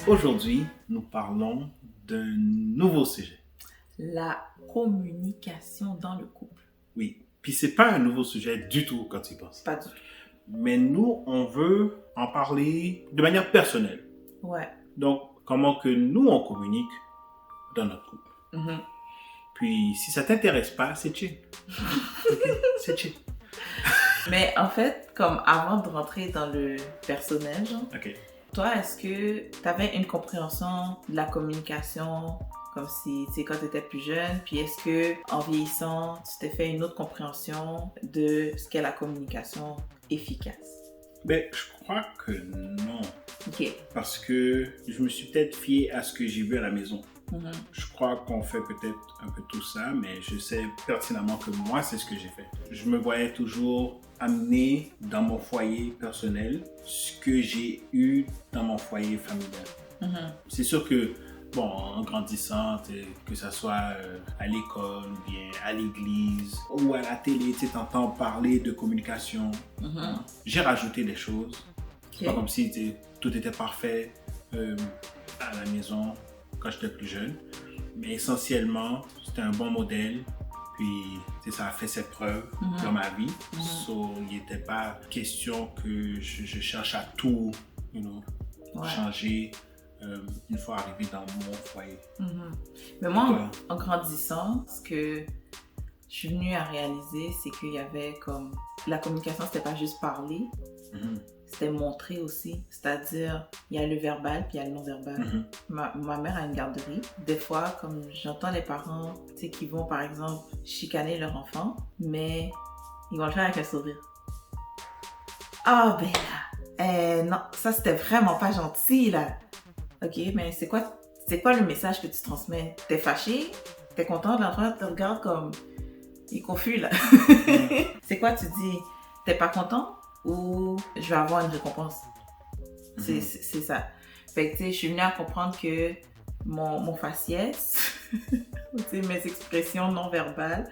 Aujourd'hui, nous parlons d'un nouveau sujet. La communication dans le couple. Oui, puis c'est pas un nouveau sujet du tout quand tu y penses. Pas du tout. Mais nous, on veut en parler de manière personnelle. Ouais. Donc, comment que nous, on communique dans notre couple. Mhm. Puis, si ça t'intéresse pas, c'est chill. Ok, c'est chill. Mais en fait, comme avant de rentrer dans le personnel, genre, Ok. toi, est-ce que tu avais une compréhension de la communication comme si, tu sais, quand tu étais plus jeune, puis est-ce que en vieillissant, tu t'es fait une autre compréhension de ce qu'est la communication efficace? Ben, je crois que non. Ok. Parce que je me suis peut-être fié à ce que j'ai vu à la maison. Mhm. Je crois qu'on fait peut-être un peu tout ça, mais je sais pertinemment que moi, c'est ce que j'ai fait. Je me voyais toujours amener dans mon foyer personnel ce que j'ai eu dans mon foyer familial. Mhm. C'est sûr que, bon, en grandissant, que ce soit à l'école ou bien à l'église ou à la télé, tu entends parler de communication. Mhm. J'ai rajouté des choses. C'est pas Ok. comme si tout était parfait à la maison quand j'étais plus jeune. Mais essentiellement, c'était un bon modèle. Puis, ça a fait ses preuves dans ma vie. So, il n'était pas question que je cherche à tout Ouais. changer une fois arrivé dans mon foyer. Mhm. Mais moi, en grandissant, ce que je suis venue à réaliser, c'est qu'il y avait comme... La communication, c'était pas juste parler, c'était montrer aussi. C'est-à-dire, il y a le verbal puis il y a le non-verbal. Ma mère a une garderie. Des fois, comme j'entends les parents, tu sais, qui vont, par exemple, chicaner leur enfant, mais ils vont le faire avec un sourire. Ah, ben là, non, ça, c'était vraiment pas gentil, là. Ok, mais c'est quoi le message que tu transmets? T'es fâché? T'es content? L'enfant te regarde comme... Il est confus, là. C'est quoi tu dis? T'es pas content? Ou je vais avoir une récompense? C'est ça. Fait que, tu sais, je suis venue à comprendre que mon faciès, tu sais, mes expressions non verbales,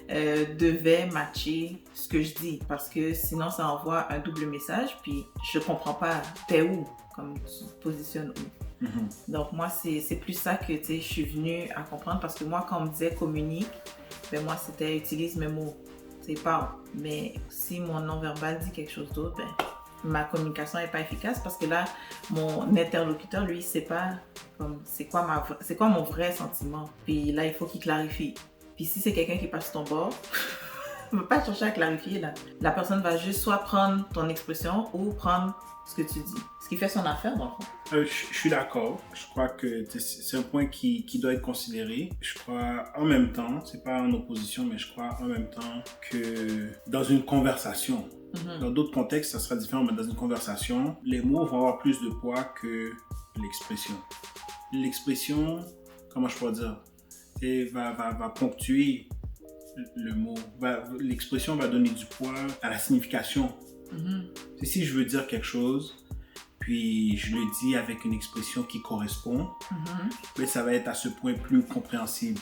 devaient matcher ce que je dis. Parce que sinon, ça envoie un double message. Puis, je comprends pas. T'es où? Comme tu te positionnes où? Donc moi, c'est plus ça que je suis venue à comprendre parce que moi, quand on me disait communique, ben moi, c'était utilise mes mots, parle. Mais si mon non-verbal dit quelque chose d'autre, ben ma communication n'est pas efficace parce que là, mon interlocuteur, lui, sait pas comme c'est quoi mon vrai sentiment. Puis là, il faut qu'il clarifie. Puis si c'est quelqu'un qui passe ton bord, ne va pas chercher à clarifier là. La personne va juste soit prendre ton expression ou prendre ce que tu dis. Ce qui fait son affaire dans le fond. Je suis d'accord. Je crois que c'est un point qui doit être considéré. Je crois en même temps, c'est pas en opposition, mais je crois en même temps que dans une conversation, dans d'autres contextes, ça sera différent, mais dans une conversation, les mots vont avoir plus de poids que l'expression. L'expression, comment je pourrais dire, va ponctuer le mot. L'expression va donner du poids à la signification. Si je veux dire quelque chose, puis je le dis avec une expression qui correspond, mais ça va être à ce point plus compréhensible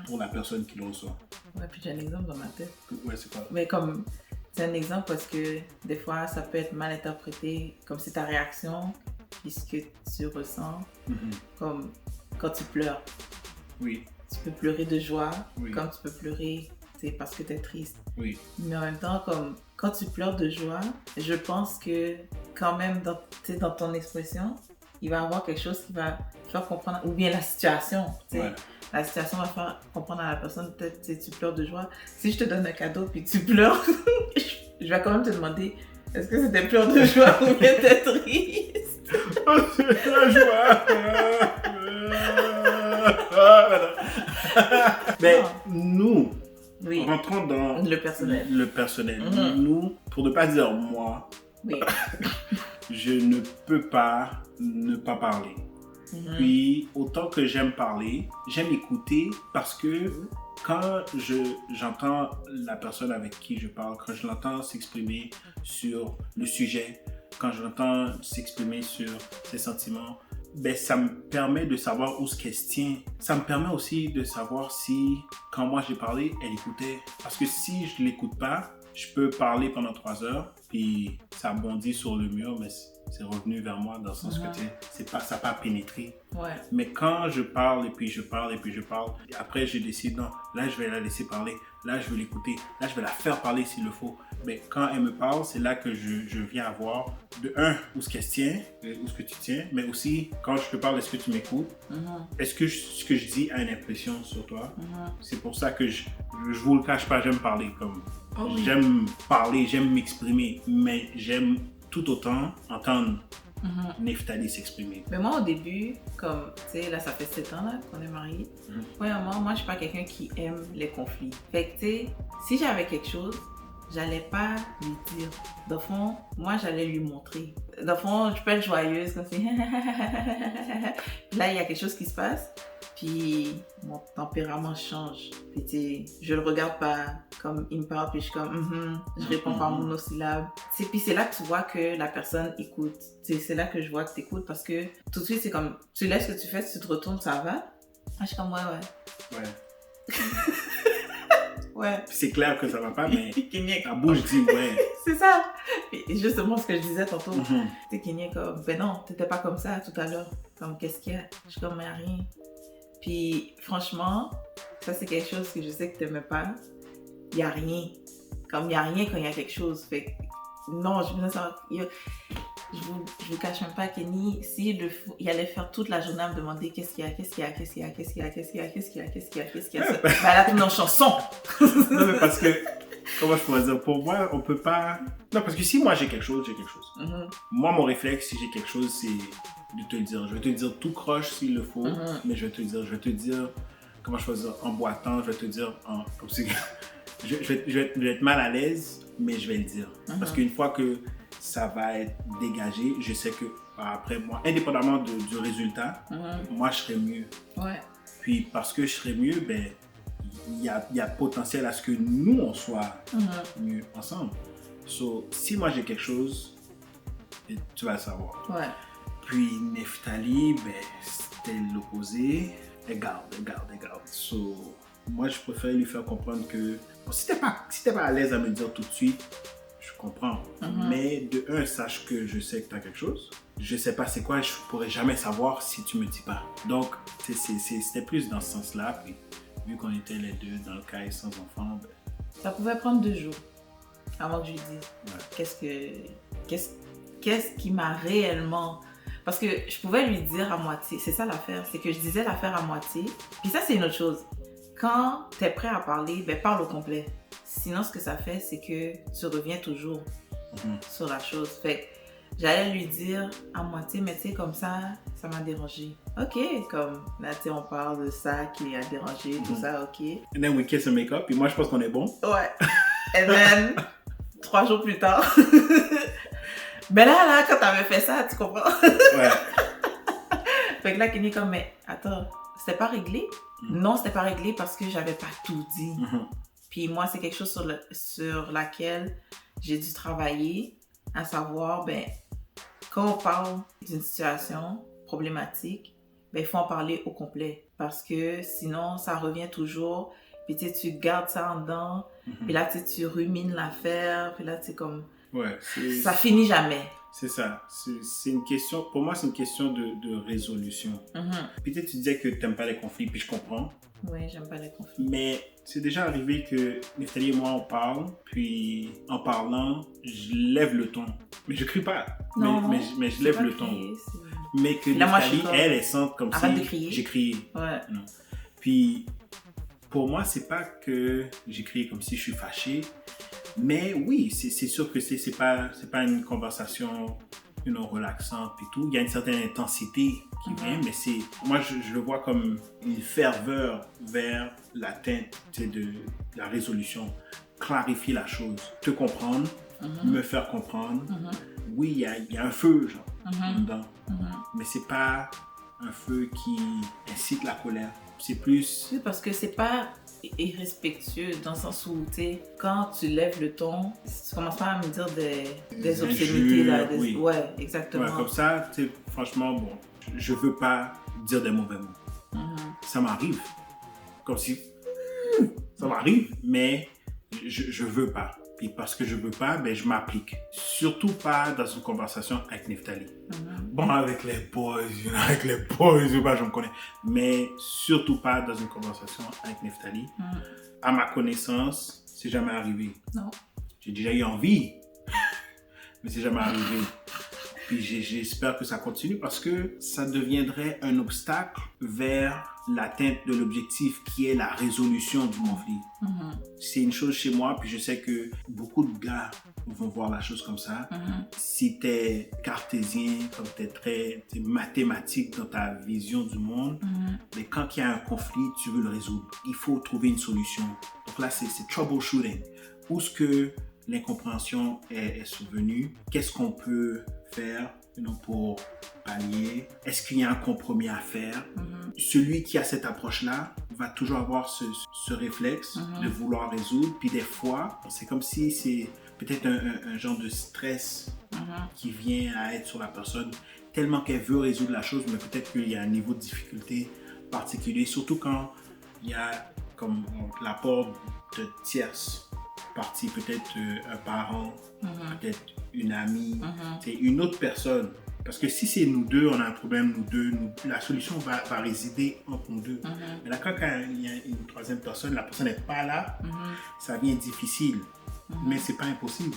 pour la personne qui le reçoit. Ouais, puis j'ai un exemple dans ma tête. Ouais, c'est quoi? Mais comme, c'est un exemple parce que des fois, ça peut être mal interprété, comme c'est ta réaction, puis ce que tu ressens, comme quand tu pleures. Oui. Tu peux pleurer de joie, Oui. comme tu peux pleurer parce que tu es triste. Oui. Mais en même temps, comme quand tu pleures de joie, je pense que quand même dans ton expression, il va y avoir quelque chose qui va faire comprendre, ou bien la situation. Ouais. La situation va faire comprendre à la personne, peut-être tu pleures de joie. Si je te donne un cadeau puis tu pleures, je vais quand même te demander, est-ce que c'était pleurs de joie ou bien t'es triste? C'est la joie! Mais nous, oui. rentrons dans le personnel. Nous, pour ne pas dire moi, oui. je ne peux pas ne pas parler. Puis, autant que j'aime parler, j'aime écouter parce que quand j'entends la personne avec qui je parle, quand je l'entends s'exprimer sur le sujet, quand je l'entends s'exprimer sur ses sentiments, ben, ça me permet de savoir où ce qu'elle se tient. Ça me permet aussi de savoir si, quand moi j'ai parlé, elle écoutait. Parce que si je ne l'écoute pas, je peux parler pendant 3 heures, puis ça bondit sur le mur, mais c'est revenu vers moi dans le sens que ça n'a pas pénétré. Ouais. Mais quand je parle et puis je parle et puis je parle, après je décide, non, là je vais la laisser parler, là je vais l'écouter, là je vais la faire parler s'il le faut. Mais quand elle me parle, c'est là que je viens avoir de un, où ce qu'elle tient, où ce que tu tiens, mais aussi quand je te parle, est-ce que tu m'écoutes? Est-ce que ce que je dis a une impression sur toi? C'est pour ça que je vous le cache pas, j'aime parler comme... J'aime parler, j'aime m'exprimer, mais j'aime tout autant entendre Neftali s'exprimer. Mais moi, au début, comme, tu sais, là, ça fait 7 ans là, qu'on est mariés. Premièrement, moi, je suis pas quelqu'un qui aime les conflits. Fait que, tu sais, si j'avais quelque chose, j'allais pas lui dire. Dans le fond, moi, j'allais lui montrer. Dans le fond, je peux être joyeuse, comme ça. Puis là, il y a quelque chose qui se passe. Puis mon tempérament change. Puis tu sais, je le regarde pas comme il me parle, puis je suis comme je réponds par monosyllabe. Puis c'est là que tu vois que la personne écoute. C'est là que je vois que tu écoutes parce que tout de suite c'est comme tu laisses ce que tu fais, si tu te retournes, ça va. Ah, je suis comme ouais. Ouais. Puis c'est clair que ça va pas, mais la bouche dit ouais. C'est ça. Puis justement ce que je disais tantôt. Tu sais, Kenya comme ben non, t'étais pas comme ça tout à l'heure. Comme qu'est-ce qu'il y a? Je suis comme mais rien. Puis franchement, ça c'est quelque chose que je sais que tu n'aimais pas. Il n'y a rien. Comme il n'y a rien quand il y a quelque chose. Fait que, non, je vous cache même pas, Kenny, il allait faire toute la journée à me demander qu'est-ce qu'il y a. Ben là, tu es en chanson. Non, mais parce que, comment je pourrais dire, pour moi, on peut pas... Non, parce que si moi j'ai quelque chose, j'ai quelque chose. Moi, mon réflexe, si j'ai quelque chose, c'est de te le dire. Je vais te dire tout croche s'il le faut, mais je vais te dire, comment je pourrais dire, en boitant, je vais te dire, comme si... je vais être mal à l'aise, mais je vais le dire. Parce qu'une fois que ça va être dégagé, je sais que après moi, indépendamment du résultat, moi je serai mieux. Ouais. Puis parce que je serai mieux, ben il y a potentiel à ce que nous on soit mieux ensemble. So, si moi j'ai quelque chose, tu vas le savoir. Ouais. Puis Neftali, ben c'était l'opposé. Elle garde. So, moi je préfère lui faire comprendre que bon, si t'es pas à l'aise à me dire tout de suite, je comprends. Mais de un, sache que je sais que tu as quelque chose. Je sais pas c'est quoi, je pourrais jamais savoir si tu me dis pas. Donc, c'était plus dans ce sens-là. Puis, vu qu'on était les deux dans le cas sans enfant, ben... Ça pouvait prendre 2 jours avant que je lui dise qu'est-ce qui m'a réellement... Parce que je pouvais lui dire à moitié. C'est ça l'affaire, c'est que je disais l'affaire à moitié. Puis ça, c'est une autre chose. Quand tu es prêt à parler, ben parle au complet. Sinon, ce que ça fait, c'est que tu reviens toujours sur la chose. Fait que j'allais lui dire à moitié, mais tu sais, comme ça m'a dérangé. Ok, comme là, tu sais, on parle de ça qui a dérangé, tout ça, ok. And then we kiss and make up, puis moi, je pense qu'on est bon. Ouais. And then, 3 jours plus tard, ben là, quand t'avais fait ça, tu comprends? Ouais. Fait que là, Kenny est comme, mais attends, c'était pas réglé? Non, c'était pas réglé parce que j'avais pas tout dit. Puis moi, c'est quelque chose sur laquelle j'ai dû travailler, à savoir, ben, quand on parle d'une situation problématique, ben, il faut en parler au complet. Parce que sinon, ça revient toujours. Puis tu gardes ça en dedans. Puis là, tu rumines l'affaire. Puis là, comme... Ouais, ça finit jamais. C'est ça. C'est une question... Pour moi, c'est une question de résolution. Peut-être tu disais que tu n'aimes pas les conflits, puis je comprends. Oui, j'aime pas les conflits. Mais c'est déjà arrivé que Neftali et moi, on parle, puis en parlant, je lève le ton. Mais je crie pas. Non, mais je lève le ton. Crier, mais que Neftali, elle sent comme arrête si de crier. j'ai crié. Ouais. Non. Puis, pour moi, c'est pas que j'ai crié comme si je suis fâché. Mais oui, c'est sûr que c'est pas une conversation relaxante et tout. Il y a une certaine intensité qui vient, mais moi je le vois comme une ferveur vers l'atteinte de la résolution, clarifier la chose, te comprendre, me faire comprendre. Oui, il y a un feu genre dedans, mais c'est pas un feu qui incite la colère. C'est plus... Oui, parce que c'est pas irrespectueux dans le sens où, tu sais, quand tu lèves le ton, tu commences pas à me dire des obscénités, là. Oui. Ouais, exactement. Ouais, comme ça, tu sais, franchement, bon, je veux pas dire des mauvais mots. Ça m'arrive. Comme si... Ça m'arrive, mais je veux pas. Puis parce que je veux pas, ben je m'applique. Surtout pas dans une conversation avec Neftali. Bon, avec les boys, je me connais. Mais surtout pas dans une conversation avec Neftali. À ma connaissance, c'est jamais arrivé. Non. J'ai déjà eu envie, mais c'est jamais arrivé. Puis j'espère que ça continue parce que ça deviendrait un obstacle vers l'atteinte de l'objectif qui est la résolution du conflit. C'est une chose chez moi, puis je sais que beaucoup de gars vont voir la chose comme ça. Si tu es cartésien, comme tu es très mathématique dans ta vision du monde, mais quand il y a un conflit, tu veux le résoudre. Il faut trouver une solution. Donc là, c'est troubleshooting. Où est-ce que l'incompréhension est survenue? Qu'est-ce qu'on peut faire pour pallier? Est-ce qu'il y a un compromis à faire? Celui qui a cette approche-là va toujours avoir ce réflexe de vouloir résoudre. Puis des fois, c'est comme si c'est peut-être un genre de stress qui vient à être sur la personne, tellement qu'elle veut résoudre la chose, mais peut-être qu'il y a un niveau de difficulté particulier, surtout quand il y a comme l'apport de tierces parties, peut-être un parent, peut-être une amie, c'est une autre personne. Parce que si c'est nous deux, on a un problème, nous deux, la solution va résider entre nous deux. Mais là, quand il y a une troisième personne, la personne n'est pas là, ça devient difficile. Mais c'est pas impossible.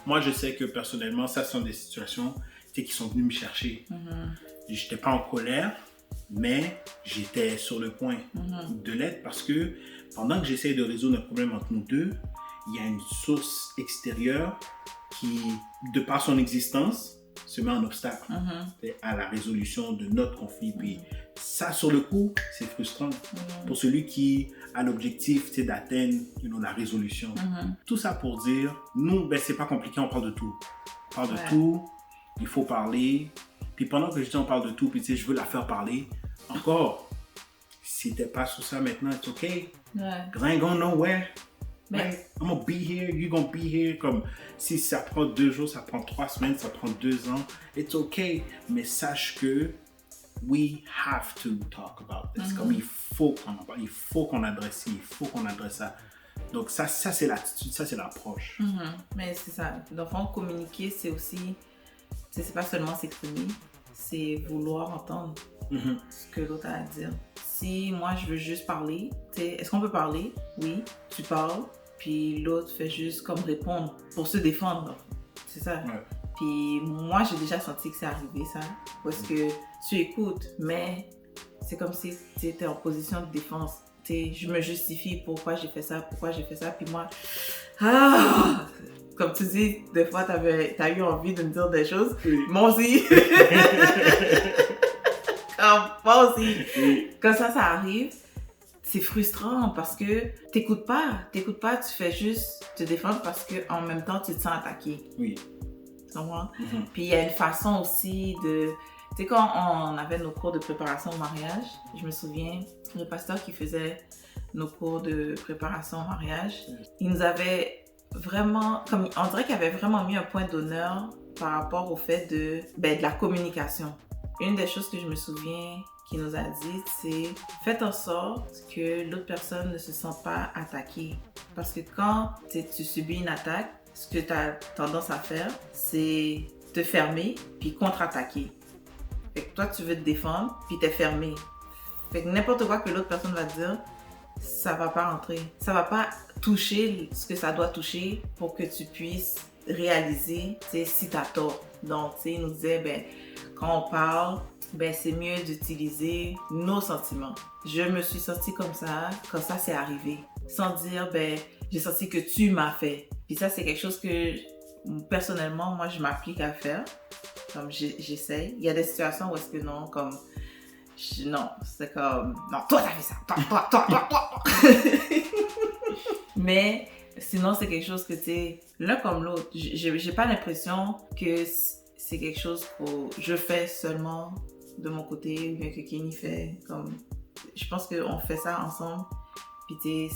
Moi, je sais que personnellement, ça sont des situations qui sont venues me chercher. J'étais pas en colère, mais j'étais sur le point de l'être parce que pendant que j'essaye de résoudre un problème entre nous deux, il y a une source extérieure qui, de par son existence, se met en obstacle à la résolution de notre conflit. Puis ça, sur le coup, c'est frustrant pour celui qui a l'objectif d'atteindre la résolution. Tout ça pour dire, nous, c'est pas compliqué, on parle de tout. On parle de tout, il faut parler. Puis pendant que je dis on parle de tout, puis je veux la faire parler, encore, si t'es pas sur ça maintenant, it's okay. Cause I ain't going nowhere. Right? I'm gonna be here, you're gonna be here. Comme si ça prend 2 jours, ça prend 3 semaines, ça prend 2 ans, it's okay. Mais sache que we have to talk about this. Comme il faut qu'on en parle, il faut qu'on adresse ci, il faut qu'on adresse ça. Donc ça c'est l'attitude, ça c'est l'approche. Mais c'est ça. Dans le fond, communiquer, c'est aussi, c'est pas seulement s'exprimer, c'est vouloir entendre ce que l'autre a à dire. Si moi je veux juste parler, est-ce qu'on peut parler? Oui, tu parles. Puis l'autre fait juste comme répondre pour se défendre. C'est ça. Puis moi, j'ai déjà senti que c'est arrivé, ça. Parce que tu écoutes, mais c'est comme si tu étais en position de défense. Je me justifie pourquoi j'ai fait ça. Puis moi, comme tu dis, des fois, t'as eu envie de me dire des choses. Moi aussi. Moi aussi. Quand ça arrive, c'est frustrant parce que t'écoutes pas, tu fais juste te défendre parce qu'en même temps, tu te sens attaqué. Oui. Tu comprends? Puis il y a une façon aussi de... Tu sais, quand on avait nos cours de préparation au mariage, je me souviens, le pasteur qui faisait nos cours de préparation au mariage, il nous avait vraiment... on dirait qu'il avait vraiment mis un point d'honneur par rapport au fait de la communication. Une des choses que je me souviens qu'il nous a dit, c'est faites en sorte que l'autre personne ne se sente pas attaquée. Parce que quand tu subis une attaque, ce que tu as tendance à faire, c'est te fermer puis contre-attaquer. Fait que toi, tu veux te défendre puis t'es fermé. Fait que n'importe quoi que l'autre personne va te dire, ça va pas rentrer. Ça va pas toucher ce que ça doit toucher pour que tu puisses réaliser si tu as tort. Donc, il nous disait, quand on parle, c'est mieux d'utiliser nos sentiments. Je me suis sentie comme ça quand ça s'est arrivé. Sans dire, j'ai senti que tu m'as fait. Puis ça, c'est quelque chose que, personnellement, moi, je m'applique à faire. Comme j'essaye. Il y a des situations où est-ce que non, comme... non, c'est comme... Non, toi, t'as fait ça. Toi. Mais sinon, c'est quelque chose que, l'un comme l'autre. J'ai pas l'impression que c'est quelque chose que je fais seulement de mon côté ou bien que Kenny fait. Comme, je pense qu'on fait ça ensemble, puis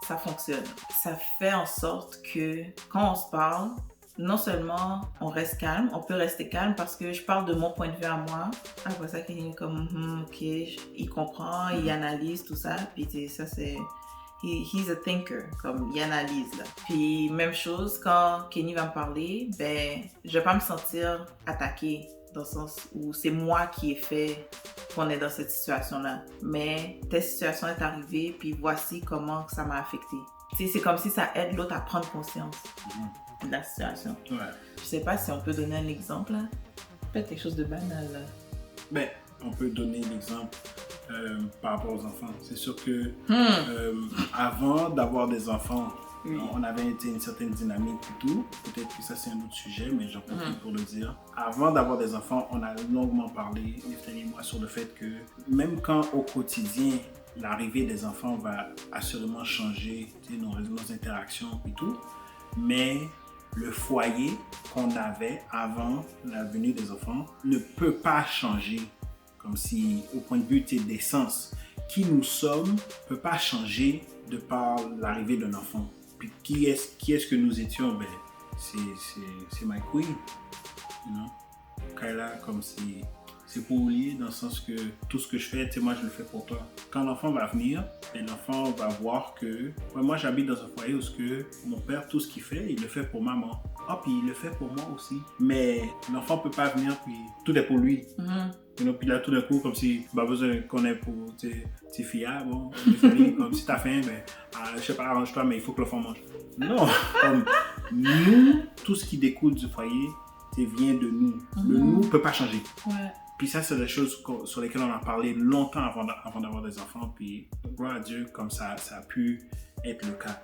ça fonctionne. Ça fait en sorte que quand on se parle, non seulement on reste calme, on peut rester calme parce que je parle de mon point de vue à moi. Après ça, Kenny est comme, ok, il comprend, il analyse tout ça, puis ça c'est... he's a thinker, comme il analyse là. Puis même chose, quand Kenny va me parler, ben je vais pas me sentir attaquée dans le sens où c'est moi qui ai fait qu'on est dans cette situation-là. Mais telle situation est arrivée, puis voici comment ça m'a affecté. Tu sais, c'est comme si ça aide l'autre à prendre conscience de la situation. Ouais. Je sais pas si on peut donner un exemple là. Peut-être quelque chose de banal là. Ben, on peut donner l'exemple par rapport aux enfants. C'est sûr que avant d'avoir des enfants, on avait été une certaine dynamique et tout. Peut-être que ça c'est un autre sujet, mais j'en profite pour le dire. Avant d'avoir des enfants, on a longuement parlé, Neftali et moi, sur le fait que même quand au quotidien, l'arrivée des enfants va assurément changer nos interactions et tout, mais le foyer qu'on avait avant la venue des enfants ne peut pas changer. Comme si, au point de vue d'essence, qui nous sommes ne peut pas changer de par l'arrivée d'un enfant. Puis qui est-ce que nous étions? Ben, c'est my queen. You know? Kayla, comme si c'est pour lier dans le sens que tout ce que je fais, moi je le fais pour toi. Quand l'enfant va venir, ben, l'enfant va voir que moi j'habite dans un foyer où que mon père, tout ce qu'il fait, il le fait pour maman. Ah, puis il le fait pour moi aussi. Mais l'enfant peut pas venir, puis tout est pour lui. Puis là, tout d'un coup, comme si, pas besoin qu'on ait pour tes filles, bon, comme si t'as faim, ben, je sais pas, arrange-toi, mais il faut que l'enfant mange. Non, comme nous, tout ce qui découle du foyer, vient de nous. Le nous ne peut pas changer. Ouais. Puis ça, c'est des choses sur lesquelles on a parlé longtemps avant d'avoir des enfants. Puis, gloire à Dieu, comme ça a pu être le cas.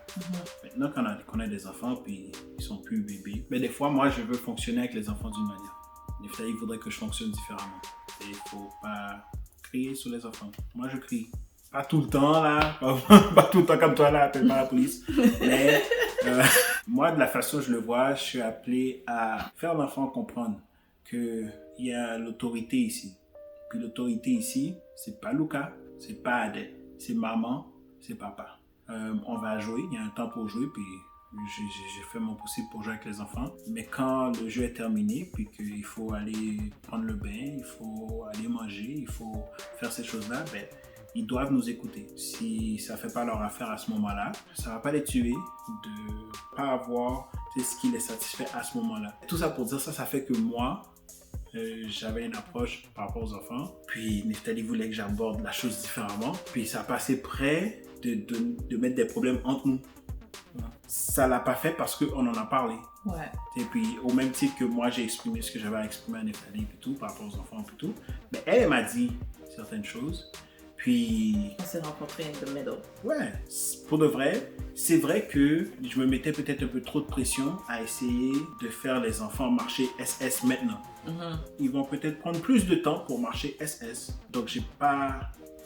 Maintenant qu'on a des enfants, puis ils sont plus bébés. Mais des fois, moi, je veux fonctionner avec les enfants d'une manière. Des fois, il faudrait que je fonctionne différemment. Il ne faut pas crier sur les enfants. Moi, je crie. Pas tout le temps, là. Pas tout le temps comme toi, là. Appelle pas la police. Mais moi, de la façon dont je le vois, je suis appelé à faire l'enfant comprendre qu'il y a l'autorité ici. Puis l'autorité ici, c'est pas Lucas, c'est pas Adèle. C'est maman, c'est papa. On va jouer. Il y a un temps pour jouer, puis j'ai fait mon possible pour jouer avec les enfants. Mais quand le jeu est terminé, puis qu'il faut aller prendre le bain, il faut aller manger, il faut faire ces choses-là, ben, ils doivent nous écouter. Si ça ne fait pas leur affaire à ce moment-là, ça ne va pas les tuer de ne pas avoir ce qui les satisfait à ce moment-là. Tout ça pour dire ça fait que moi, j'avais une approche par rapport aux enfants. Puis Neftali voulait que j'aborde la chose différemment. Puis ça passait près de mettre des problèmes entre nous. Ça l'a pas fait parce qu'on en a parlé. Ouais. Et puis, au même titre que moi, j'ai exprimé ce que j'avais à exprimer à Neftali et tout, par rapport aux enfants et tout. Mais elle m'a dit certaines choses. Puis... on s'est rencontrés in the middle. Ouais, pour de vrai, c'est vrai que je me mettais peut-être un peu trop de pression à essayer de faire les enfants marcher SS maintenant. Ils vont peut-être prendre plus de temps pour marcher SS. Donc, j'ai pas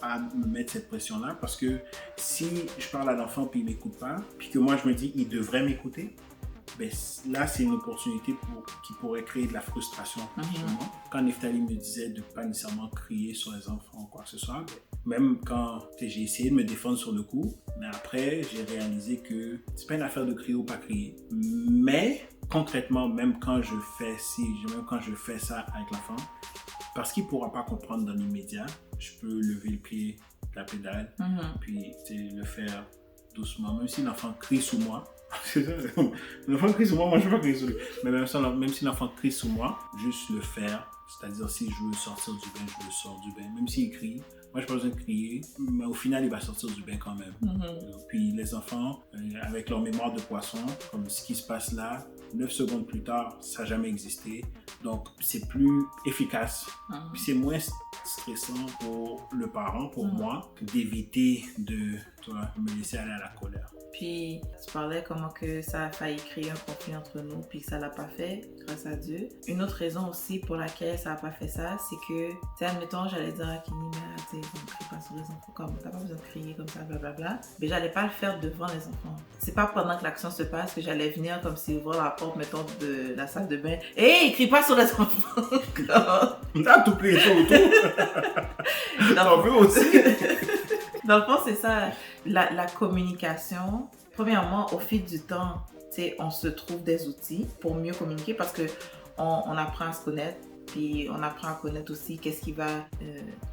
à me mettre cette pression-là parce que si je parle à l'enfant puis il m'écoute pas, puis que moi je me dis il devrait m'écouter, ben là c'est une opportunité qui pourrait créer de la frustration. Quand Neftali me disait de pas nécessairement crier sur les enfants ou quoi que ce soit, même quand j'ai essayé de me défendre sur le coup, mais après j'ai réalisé que c'est pas une affaire de crier ou pas crier. Mais concrètement, même quand je fais ça avec l'enfant, parce qu'il pourra pas comprendre dans l'immédiat, je peux lever le pied de la pédale, puis le faire doucement, même si l'enfant crie sous moi. L'enfant crie sous moi, moi je ne vais pas crier sous lui. Mais même si l'enfant crie sous moi, juste le faire. C'est-à-dire, si je veux sortir du bain, je le sors du bain. Même s'il crie, moi je n'ai pas besoin de crier, mais au final il va sortir du bain quand même. Puis les enfants, avec leur mémoire de poisson, comme ce qui se passe là, 9 secondes plus tard, ça n'a jamais existé. Donc c'est plus efficace. Puis c'est moins stressant pour le parent, pour moi, d'éviter de me laisser aller à la colère. Puis tu parlais comment que ça a failli créer un conflit entre nous, puis que ça l'a pas fait, grâce à Dieu. Une autre raison aussi pour laquelle ça a pas fait ça, c'est que, admettons, j'allais dire à Kenny, mais on ne crie pas sur les enfants, comme t'as pas besoin de crier comme ça, blablabla. Mais j'allais pas le faire devant les enfants. C'est pas pendant que l'action se passe que j'allais venir comme si ouvrir la porte, mettons, de la salle de bain. Hey, crie pas sur les enfants! T'as tout pris ça autour. T'en veux aussi. Dans le fond, c'est ça, la communication. Premièrement, au fil du temps, on se trouve des outils pour mieux communiquer parce qu'on apprend à se connaître, puis on apprend à connaître aussi qu'est-ce qui va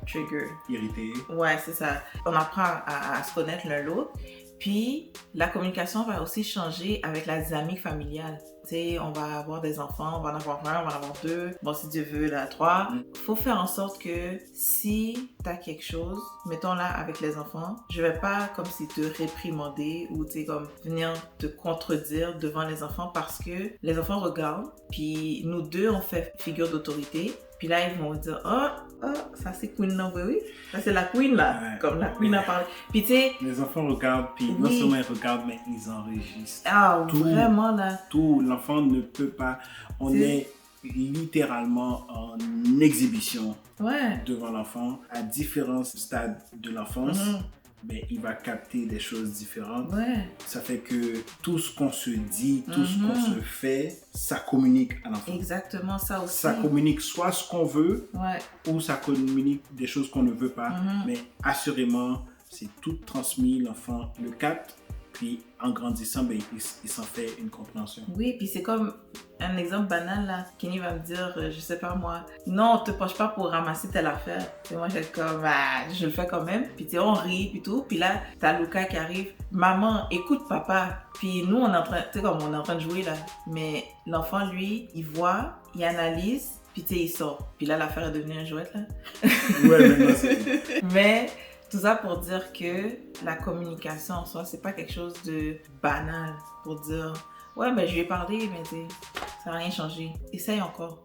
trigger. Irriter. Ouais, c'est ça. On apprend à se connaître l'un l'autre. Puis, la communication va aussi changer avec la dynamique familiale. Tu sais, on va avoir des enfants, on va en avoir un, on va en avoir deux, bon, si Dieu veut, là, trois. Faut faire en sorte que si t'as quelque chose, mettons là, avec les enfants, je vais pas comme si te réprimander ou, tu sais, comme venir te contredire devant les enfants parce que les enfants regardent, puis nous deux, on fait figure d'autorité. Puis là, ils vont dire, oh, ça c'est Queen, non, oui. Ça c'est la Queen, là. Ouais, comme la Queen a parlé. Puis tu sais... Les enfants regardent, puis non seulement ils regardent, mais ils enregistrent. Ah, tout, vraiment, là. Tout. L'enfant ne peut pas... On est littéralement en exhibition devant l'enfant à différents stades de l'enfance. Mais il va capter des choses différentes. Ça fait que tout ce qu'on se dit, tout ce qu'on se fait, ça communique à l'enfant. Exactement, ça aussi. Ça communique soit ce qu'on veut, ou ça communique des choses qu'on ne veut pas. Mais assurément, c'est tout transmis, l'enfant le capte. Puis en grandissant, ben, il s'en fait une compréhension. Oui, puis c'est comme un exemple banal là. Kenny va me dire, je sais pas moi, non, on te penche pas pour ramasser telle affaire. Et moi, je suis comme, je le fais quand même. Puis tu sais, on rit, puis tout. Puis là, t'as Luca qui arrive, maman, écoute papa. Puis nous, on est en train, tu sais, comme on est en train de jouer là. Mais l'enfant, lui, il voit, il analyse, puis tu sais, il sort. Puis là, l'affaire est devenue un jouet là. Ouais, mais non, c'est... Mais tout ça pour dire que la communication en soi, c'est pas quelque chose de banal pour dire ouais, ben je lui ai parlé, mais ça n'a rien changé. Essaye encore.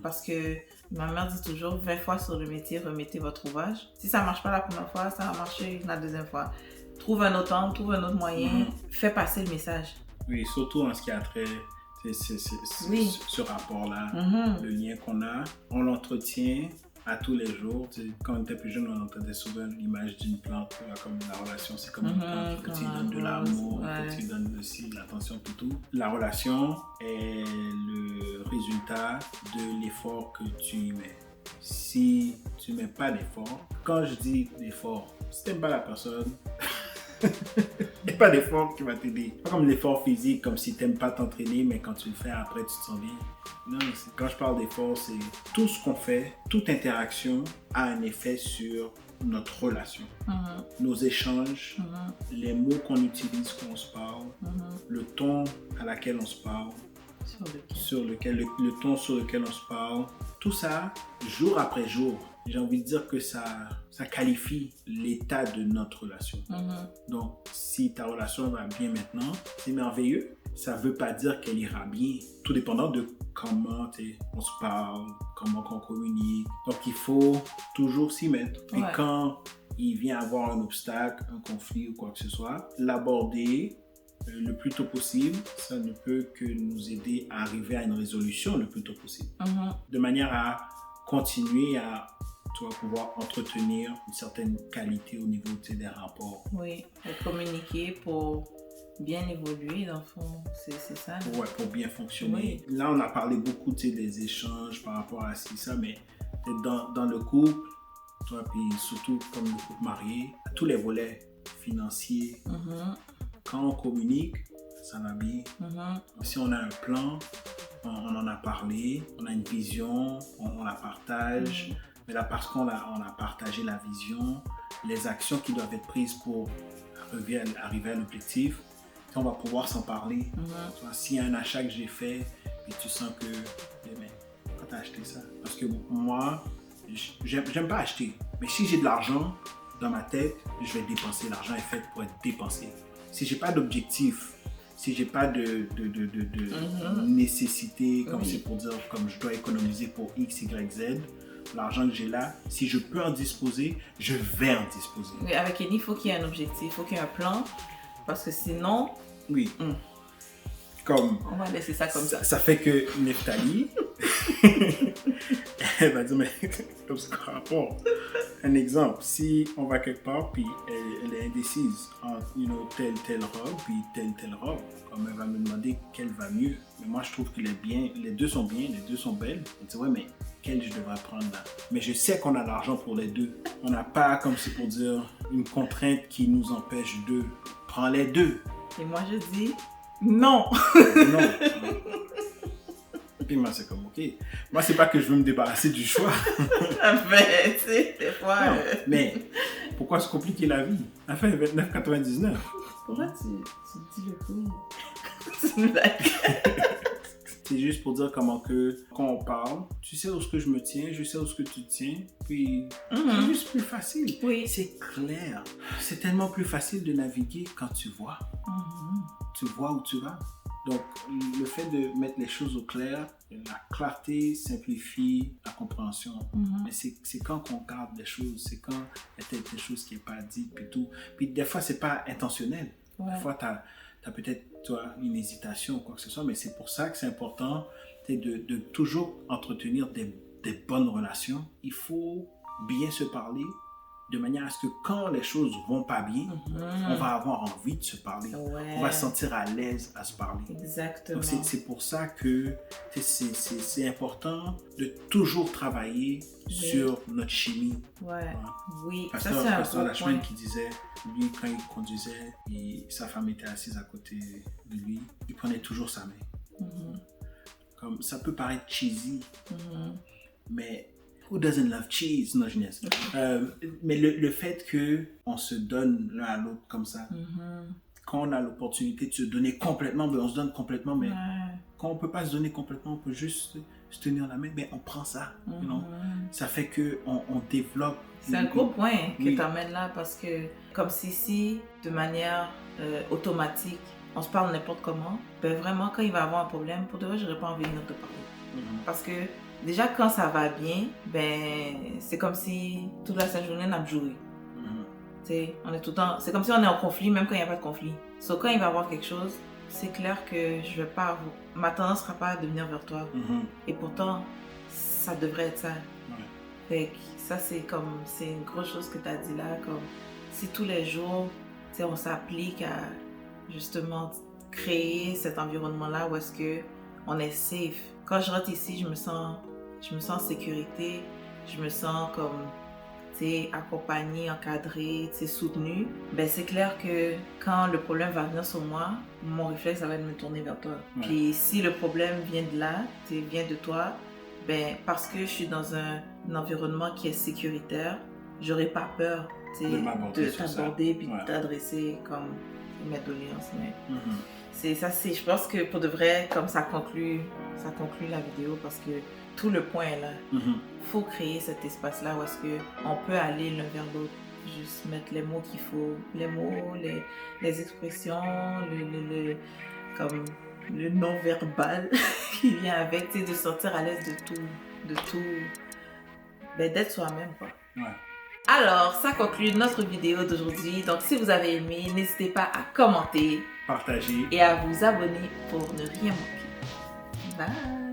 Parce que ma mère dit toujours 20 fois sur le métier, remettez votre ouvrage. Si ça marche pas la première fois, ça va marcher la deuxième fois. Trouve un autre angle, trouve un autre moyen, fais passer le message. Oui, surtout en ce qui a trait. Ce rapport-là, le lien qu'on a, on l'entretient à tous les jours. Quand on était plus jeune, on entendait souvent l'image d'une plante, comme la relation, c'est comme une plante, il faut que tu donnes de l'amour, il faut que tu donnes aussi l'attention pour tout. La relation est le résultat de l'effort que tu y mets. Si tu ne mets pas d'effort, quand je dis d'effort, si tu n'aimes pas la personne, il n'y a pas d'effort qui va t'aider. Pas comme l'effort physique, comme si tu n'aimes pas t'entraîner, mais quand tu le fais après, tu te sens bien. Non, quand je parle d'effort, c'est tout ce qu'on fait, toute interaction a un effet sur notre relation. Nos échanges, les mots qu'on utilise quand on se parle, le ton à laquelle on se parle, le ton sur lequel on se parle, tout ça, jour après jour, j'ai envie de dire que ça qualifie l'état de notre relation. Donc, si ta relation va bien maintenant, c'est merveilleux. Ça ne veut pas dire qu'elle ira bien, tout dépendant de comment on se parle, comment on communique. Donc, il faut toujours s'y mettre. Et quand il vient avoir un obstacle, un conflit ou quoi que ce soit, l'aborder le plus tôt possible, ça ne peut que nous aider à arriver à une résolution le plus tôt possible. De manière à continuer à pouvoir entretenir une certaine qualité au niveau des rapports. Oui, et communiquer pour bien évoluer, dans le fond, c'est ça. Ouais, pour bien fonctionner. Oui. Là, on a parlé beaucoup des échanges par rapport à ça, mais dans le couple, puis surtout comme le couple marié, à tous les volets financiers, quand on communique, ça va bien. Si on a un plan, on en a parlé, on a une vision, on la partage. Mais là, parce qu'on a partagé la vision, les actions qui doivent être prises pour arriver à l'objectif, on va pouvoir s'en parler. S'il y a un achat que j'ai fait, et tu sens que, quand tu as acheté ça? Parce que moi, j'aime pas acheter. Mais si j'ai de l'argent dans ma tête, je vais dépenser. L'argent est fait pour être dépensé. Si j'ai pas d'objectif, si j'ai pas de nécessité, comme c'est pour dire, comme je dois économiser pour X, Y, Z, l'argent que j'ai là, si je peux en disposer, je vais en disposer. Oui, avec Kenny, il faut qu'il y ait un objectif, il faut qu'il y ait un plan, parce que sinon... Oui. Comme... On va laisser ça comme ça. Ça fait que Neftali, elle va dire, mais comme c'est quoi rapport? Un exemple, si on va quelque part, puis elle est indécise entre telle robe, puis telle robe, comme elle va me demander quelle va mieux. Mais moi, je trouve que les deux sont bien, les deux sont belles. Elle dit, ouais, mais quelle je devrais prendre là? Mais je sais qu'on a l'argent pour les deux. On n'a pas, comme c'est pour dire, une contrainte qui nous empêche de prendre les deux. Et moi, je dis non. Non. Puis moi, c'est comme, ok. Moi, c'est pas que je veux me débarrasser du choix. Mais, tu sais, des fois... Non, mais pourquoi se compliquer la vie? Elle fait 29,99. Pourquoi tu dis le coup? C'est une blague. C'est juste pour dire comment que quand on parle, tu sais où est-ce que je me tiens, je sais où est-ce que tu te tiens, puis c'est juste plus facile. Oui. C'est clair. C'est tellement plus facile de naviguer quand tu vois. Tu vois où tu vas. Donc, le fait de mettre les choses au clair, la clarté simplifie la compréhension. Mais c'est quand on garde des choses, c'est quand il y a peut-être des choses qui n'est pas dites, puis tout. Puis des fois, c'est pas intentionnel. Ouais. Des fois, tu as peut-être une hésitation ou quoi que ce soit, mais c'est pour ça que c'est important de toujours entretenir des bonnes relations. Il faut bien se parler de manière à ce que quand les choses vont pas bien, on va avoir envie de se parler. Ouais. On va se sentir à l'aise à se parler. Exactement. Donc c'est pour ça que c'est important de toujours travailler sur notre chimie. Ouais. Oui. Pasteur Lachman qui disait, lui quand il conduisait, sa femme était assise à côté de lui, il prenait toujours sa main. Comme ça peut paraître cheesy, mais who doesn't love cheese? Non, je niaise. Mais le fait qu'on se donne l'un à l'autre comme ça, quand on a l'opportunité de se donner complètement, ben on se donne complètement, mais quand on ne peut pas se donner complètement, on peut juste se tenir la main, ben on prend ça. You know? Ça fait qu'on développe. C'est un gros point que tu amènes là, parce que comme si de manière automatique, on se parle n'importe comment, ben vraiment quand il va avoir un problème, pour de vrai, j'aurais pas envie de te parler. Parce que déjà, quand ça va bien, ben, c'est comme si toute la journée, on a joué. On est tout le temps, c'est comme si on est en conflit, même quand il n'y a pas de conflit. Quand il va y avoir quelque chose, c'est clair que je vais pas, ma tendance ne sera pas à devenir vers toi. Et pourtant, ça devrait être ça. Fait que ça, c'est une grosse chose que tu as dit là, comme si tous les jours, on s'applique à justement créer cet environnement-là où est-ce que on est safe. Quand je rentre ici, je me sens en sécurité, je me sens comme, accompagnée, encadrée, soutenue. Ben, c'est clair que quand le problème va venir sur moi, mon réflexe, ça va être de me tourner vers toi. Puis si le problème vient de là, vient de toi, ben, parce que je suis dans un environnement qui est sécuritaire, j'aurai pas peur de t'aborder puis de t'adresser comme mes doléances. Mais je pense que pour de vrai, comme ça conclut la vidéo, parce que tout le point est là. Faut créer cet espace-là où est-ce qu'on peut aller l'un vers l'autre, juste mettre les mots qu'il faut, les mots, les expressions, comme le non-verbal qui vient avec, de sortir à l'aise de tout, ben, d'être soi-même, quoi. Alors, ça conclut notre vidéo d'aujourd'hui. Donc, si vous avez aimé, n'hésitez pas à commenter, partager et à vous abonner pour ne rien manquer. Bye!